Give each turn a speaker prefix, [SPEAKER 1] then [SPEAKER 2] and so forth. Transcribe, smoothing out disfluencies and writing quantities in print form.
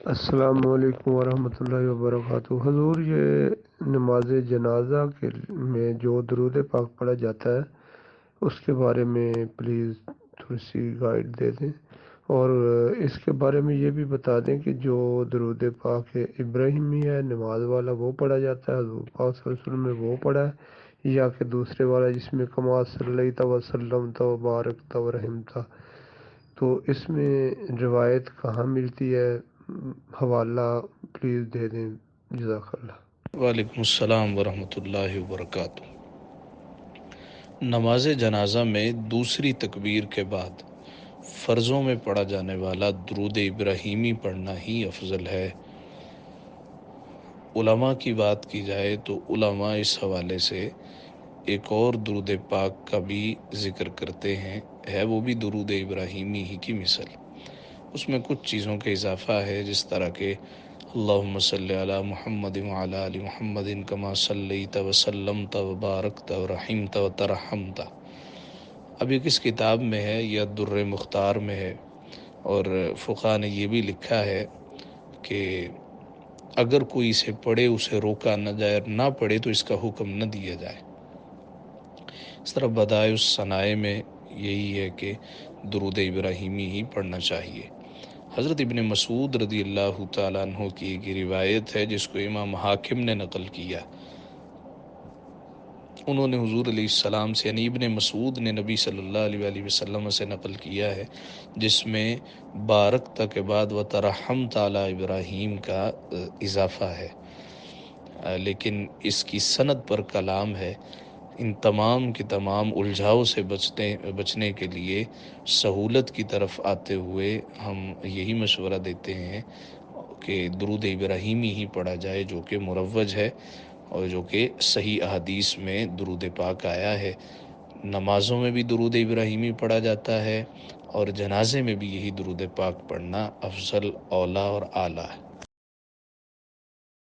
[SPEAKER 1] السلام علیکم ورحمۃ اللہ وبرکاتہ۔ حضور، یہ نماز جنازہ کے میں جو درود پاک پڑھا جاتا ہے اس کے بارے میں پلیز تھوڑی سی گائیڈ دے دیں، اور اس کے بارے میں یہ بھی بتا دیں کہ جو درود پاک ابراہیمی ہے نماز والا وہ پڑھا جاتا ہے حضور پاک صلی اللہ علیہ وسلم نے وہ پڑھا ہے، یا کہ دوسرے والا جس میں کما صلی وسلم تو بارک تو رحم تھا، تو اس میں روایت کہاں ملتی ہے؟ حوالہ پلیز دے دیں، جزاک اللہ۔
[SPEAKER 2] وعلیکم السلام ورحمۃ اللہ وبرکاتہ۔ نماز جنازہ میں دوسری تکبیر کے بعد فرضوں میں پڑھا جانے والا درود ابراہیمی پڑھنا ہی افضل ہے۔ علماء کی بات کی جائے تو علماء اس حوالے سے ایک اور درود پاک کا بھی ذکر کرتے ہیں، ہے وہ بھی درود ابراہیمی ہی کی مثل۔ اس میں کچھ چیزوں کا اضافہ ہے، جس طرح کہ اللہم صلی علی محمد وعلی آل محمد کما صلیت وسلمت وبارکت ورحمت وترحمت۔ اب یہ کس کتاب میں ہے؟ یا در مختار میں ہے، اور فقہا نے یہ بھی لکھا ہے کہ اگر کوئی اسے پڑھے اسے روکا نہ جائے، نہ پڑھے تو اس کا حکم نہ دیا جائے۔ اس طرح بدائع الصنائع میں یہی ہے کہ درود ابراہیمی ہی پڑھنا چاہیے۔ حضرت ابن مسعود رضی اللہ تعالیٰ عنہ کی ایک روایت ہے جس کو امام حاکم نے نقل کیا۔ انہوں نے حضور علیہ السلام سے، یعنی ابن مسعود نے نبی صلی اللہ علیہ وسلم سے نقل کیا ہے، جس میں بارکت کے بعد وترحمت علی ابراہیم کا اضافہ ہے، لیکن اس کی سند پر کلام ہے۔ ان تمام کے تمام الجھاؤ سے بچنے کے لیے سہولت کی طرف آتے ہوئے ہم یہی مشورہ دیتے ہیں کہ درود ابراہیمی ہی پڑھا جائے، جو کہ مروج ہے اور جو کہ صحیح احادیث میں درود پاک آیا ہے۔ نمازوں میں بھی درود ابراہیمی پڑھا جاتا ہے، اور جنازے میں بھی یہی درود پاک پڑھنا افضل، اولیٰ اور اعلیٰ ہے۔